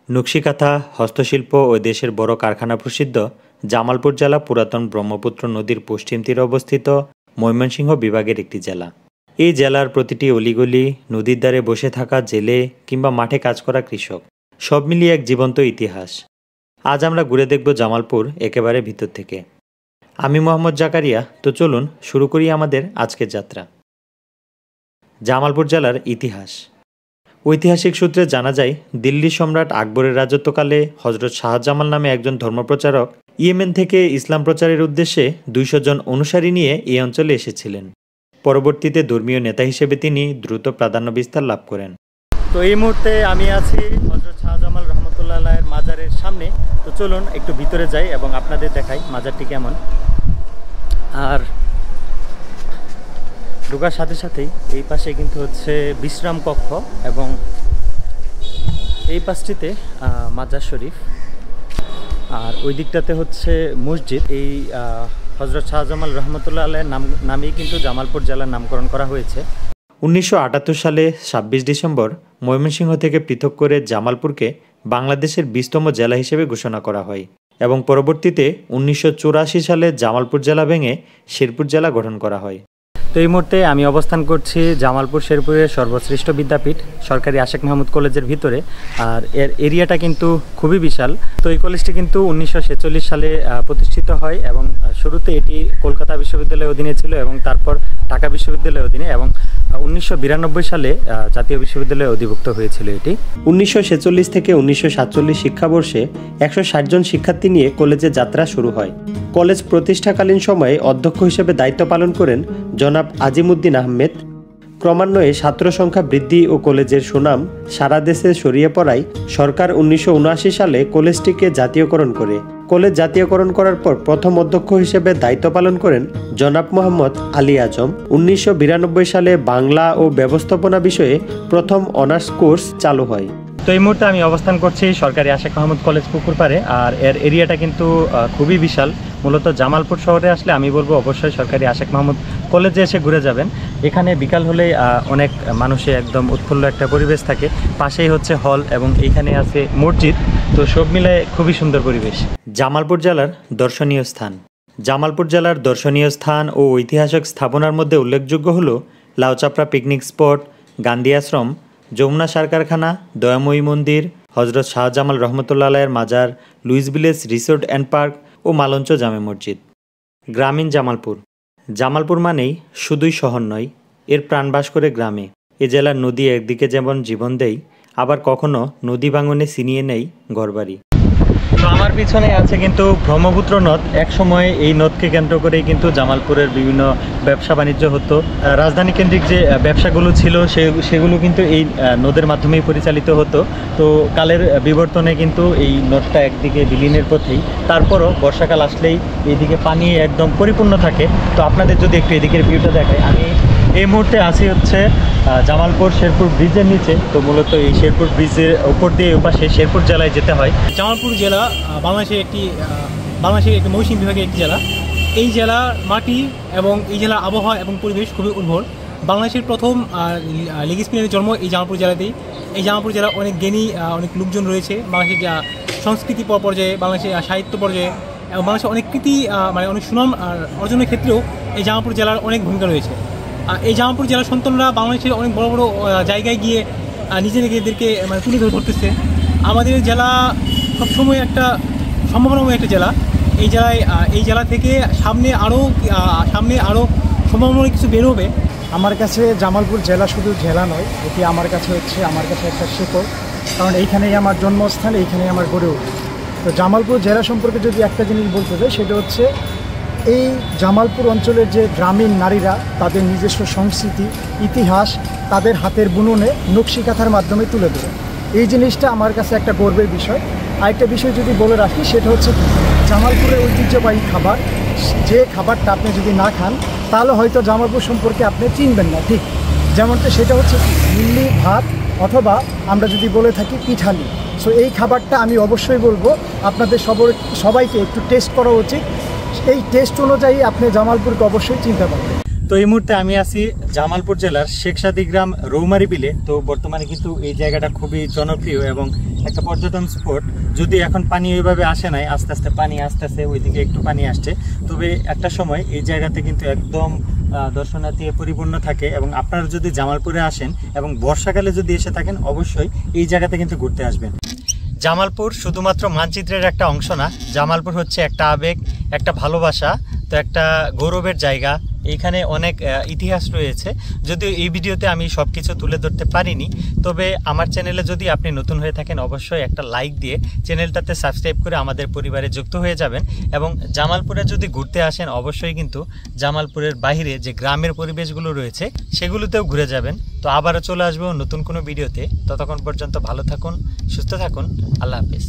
নকশিকাঁথা, হস্তশিল্প ও দেশের বড় কারখানা প্রসিদ্ধ জামালপুর জেলা পুরাতন ব্রহ্মপুত্র নদীর পশ্চিম তীরে অবস্থিত ময়মনসিংহ বিভাগের একটি জেলা। এই জেলার প্রতিটি অলিগলি, নদীর ধারে বসে থাকা জেলে কিংবা মাঠে কাজ করা কৃষক, সব মিলিয়ে এক জীবন্ত ইতিহাস। আজ আমরা ঘুরে দেখব জামালপুর একেবারে ভিতর থেকে। আমি মোহাম্মদ জাকারিয়া। তো চলুন শুরু করি আমাদের আজকের যাত্রা। জামালপুর জেলার ইতিহাস। ঐতিহাসিক সূত্রে জানা যায়, দিল্লি সম্রাট আকবরের রাজত্বকালে হজরত শাহজামাল নামে একজন ধর্মপ্রচারক ইয়েমেন থেকে ইসলাম প্রচারের উদ্দেশ্যে 200 জন অনুসারী নিয়ে এই অঞ্চলে এসেছিলেন। পরবর্তীতে ধর্মীয় নেতা হিসেবে তিনি দ্রুত প্রাধান্য বিস্তার লাভ করেন। তো এই মুহূর্তে আমি আছি হজরত শাহজামাল রহমতুল্লাহের মাজারের সামনে। তো চলুন একটু ভিতরে যাই এবং আপনাদের দেখাই মাজারটি কেমন। আর ঢোকার সাথে সাথেই এই পাশে কিন্তু হচ্ছে বিশ্রাম কক্ষ এবং এই পাশটিতে মাজার শরীফ, আর ওই দিকটাতে হচ্ছে মসজিদ। এই হজরত শাহজামাল রহমতুল্লাহ আলাইহির নামেই কিন্তু জামালপুর জেলার নামকরণ করা হয়েছে। 1978 সালে 26 ডিসেম্বর ময়মনসিংহ থেকে পৃথক করে জামালপুরকে বাংলাদেশের 20তম জেলা হিসেবে ঘোষণা করা হয় এবং পরবর্তীতে 1984 সালে জামালপুর জেলা ভেঙে শেরপুর জেলা গঠন করা হয়। তো এই মুহূর্তে আমি অবস্থান করছি জামালপুর শেরপুরের সর্বশ্রেষ্ঠ বিদ্যাপীঠ সরকারি আশেক মাহমুদ কলেজের ভিতরে। আর এর এরিয়াটা কিন্তু খুবই বিশাল। তো এই কলেজটি কিন্তু 1946 সালে প্রতিষ্ঠিত হয় এবং শুরুতে এটি কলকাতা বিশ্ববিদ্যালয়ের অধীনে ছিল এবং তারপর ঢাকা বিশ্ববিদ্যালয়ের অধীনে, এবং 1992 সালে জাতীয় বিশ্ববিদ্যালয়ে অধিভুক্ত হয়েছিল এটি। 1946 থেকে 1947 শিক্ষাবর্ষে 160 জন শিক্ষার্থী নিয়ে কলেজে যাত্রা শুরু হয়। কলেজ প্রতিষ্ঠাকালীন সময়ে অধ্যক্ষ হিসেবে দায়িত্ব পালন করেন জনাব আজিমউদ্দিন আহমেদ। ক্রমান্বয়ে ছাত্র সংখ্যা বৃদ্ধি ও কলেজের সুনাম সারা দেশে ছড়িয়ে পড়ায় সরকার 1979 সালে কলেজটিকে জাতীয়করণ করে। কলেজ জাতীয়করণ করার পর প্রথম অধ্যক্ষ হিসেবে দায়িত্ব পালন করেন জনাব মোহাম্মদ আলী আজম। 1992 সালে বাংলা ও ব্যবস্থাপনা বিষয়ে প্রথম অনার্স কোর্স চালু হয়। তো এই মুহূর্তে আমি অবস্থান করছি সরকারি আশেক মাহমুদ কলেজ পুকুরপাড়ে। আর এর এরিয়াটা কিন্তু খুবই বিশাল। মূলত জামালপুর শহরে আসলে আমি বলবো অবশ্যই সরকারি আশেক মাহমুদ কলেজে এসে ঘুরে যাবেন। এখানে বিকাল হলেই অনেক মানুষে একদম উৎফুল্ল একটা পরিবেশ থাকে। পাশেই হচ্ছে হল এবং এইখানে আছে মসজিদ। তো সব মিলে খুবই সুন্দর পরিবেশ। জামালপুর জেলার দর্শনীয় স্থান। জামালপুর জেলার দর্শনীয় স্থান ও ঐতিহাসিক স্থাপনার মধ্যে উল্লেখযোগ্য হলো লাউচাপড়া পিকনিক স্পট, গান্ধী আশ্রম, যমুনা সার কারখানা, দয়াময়ী মন্দির, হজরত শাহজামাল রহমতুল্লাহ আলাইহির মাজার, Lewis village resort and park ও মালঞ্চ জামে মসজিদ। গ্রামীণ জামালপুর। জামালপুর মানেই শুধুই শহর নয়, এর প্রাণবাস করে গ্রামে। এ জেলার নদী একদিকে যেমন জীবন দেয়, আবার কখনো নদী ভাঙনে ছিনিয়ে নেয় ঘরবাড়ি। তো আমার পিছনে আছে কিন্তু ব্রহ্মপুত্র নদ। এক সময় এই নদকে কেন্দ্র করেই কিন্তু জামালপুরের বিভিন্ন ব্যবসা বাণিজ্য হতো। রাজধানী কেন্দ্রিক যে ব্যবসাগুলো ছিল সেগুলো কিন্তু এই নদের মাধ্যমেই পরিচালিত হতো। তো কালের বিবর্তনে কিন্তু এই নদটা একদিকে বিলীনের পথেই। তারপরও বর্ষাকাল আসলেই এইদিকে পানি একদম পরিপূর্ণ থাকে। তো আপনাদের যদি একটু এদিকের ভিউটা দেখাই, আমি এই মুহূর্তে আছি হচ্ছে জামালপুর শেরপুর ব্রিজের নিচে। তো মূলত এই শেরপুর ব্রিজের উপর দিয়ে ওপাশে শেরপুর জেলায় যেতে হয়। জামালপুর জেলা বাংলাদেশের একটি ময়মনসিংহ বিভাগের একটি জেলা। এই জেলার মাটি এবং এই জেলার আবহাওয়া এবং পরিবেশ খুবই উর্বর। বাংলাদেশের প্রথম লেগ স্পিনারের জন্ম এই জামালপুর জেলাতেই। এই জামালপুর জেলা অনেক জ্ঞানী অনেক লোকজন রয়েছে। বাংলাদেশের সংস্কৃতি পর্যায়ে, বাংলাদেশের সাহিত্য পর্যায়ে এবং বাংলাদেশের অনেক কৃতি অনেক সুনাম অর্জনের ক্ষেত্রেও এই জামালপুর জেলার অনেক ভূমিকা রয়েছে। এই জামালপুর জেলার সন্তানরা বাংলাদেশের অনেক বড় বড় জায়গায় গিয়ে নিজেদেরকে তুলে ধরতেছে। আমাদের জেলা সবসময় একটা সম্ভাবনাময় একটা জেলা। এই জেলা থেকে সামনে আরও সম্ভাবনা কিছু বেরোবে। আমার কাছে জামালপুর জেলা শুধু জেলা নয়, এটি আমার কাছে একটা শিকড়। কারণ এইখানেই আমার জন্মস্থান, এইখানেই আমার গড়ে ওঠে। তো জামালপুর জেলা সম্পর্কে যদি একটা জিনিস বলতে চাই, সেটা হচ্ছে এই জামালপুর অঞ্চলের যে গ্রামীণ নারীরা তাদের নিজস্ব সংস্কৃতি, ইতিহাস তাদের হাতের বুননে নকশিকাঁথার মাধ্যমে তুলে ধরে। এই জিনিসটা আমার কাছে একটা গর্বের বিষয়। আরেকটা বিষয় যদি বলে রাখি, সেটা হচ্ছে জামালপুরের ঐতিহ্যবাহী খাবার। যে খাবারটা আপনি যদি না খান তাহলে হয়তো জামালপুর সম্পর্কে আপনি চিনবেন না। ঠিক যেমনটা সেটা হচ্ছে মিল্লি ভাত, অথবা আমরা যদি বলে থাকি পিঠালি। সো এই খাবারটা আমি অবশ্যই বলবো আপনাদের সবাইকে একটু টেস্ট করা উচিত। এই টেস্ট অনুযায়ী আপনি জামালপুরকে অবশ্যই চিনতে পারবেন। তো এই মুহূর্তে আমি আছি জামালপুর জেলার শেখসাদি গ্রাম রৌমারি বিলে। তো বর্তমানে কিন্তু এই জায়গাটা খুবই জনপ্রিয় এবং একটা পর্যটন স্পট। যদি এখন পানি ওইভাবে আসে নাই, আস্তে আস্তে পানি আসতেছে, ওইদিকে একটু পানি আসছে, তবে একটা সময় এই জায়গাতে কিন্তু একদম দর্শনার্থী পরিপূর্ণ থাকে। এবং আপনারা যদি জামালপুরে আসেন এবং বর্ষাকালে যদি এসে থাকেন, অবশ্যই এই জায়গাতে কিন্তু ঘুরতে আসবেন। জামালপুর শুধুমাত্র মানচিত্রের একটা অংশ না, জামালপুর হচ্ছে একটা আবেগ, একটা ভালোবাসা, তো একটা গৌরবের জায়গা। এইখানে অনেক ইতিহাস রয়েছে, যদিও এই ভিডিওতে আমি সব কিছু তুলে ধরতে পারিনি। তবে আমার চ্যানেলে যদি আপনি নতুন হয়ে থাকেন, অবশ্যই একটা লাইক দিয়ে চ্যানেলটাতে সাবস্ক্রাইব করে আমাদের পরিবারে যুক্ত হয়ে যাবেন। এবং জামালপুরে যদি ঘুরতে আসেন, অবশ্যই কিন্তু জামালপুরের বাইরে যে গ্রামের পরিবেশগুলো রয়েছে সেগুলোতেও ঘুরে যাবেন। তো আবারও চলে আসবো নতুন কোনো ভিডিওতে। ততক্ষণ পর্যন্ত ভালো থাকুন, সুস্থ থাকুন, আল্লাহ হাফেজ।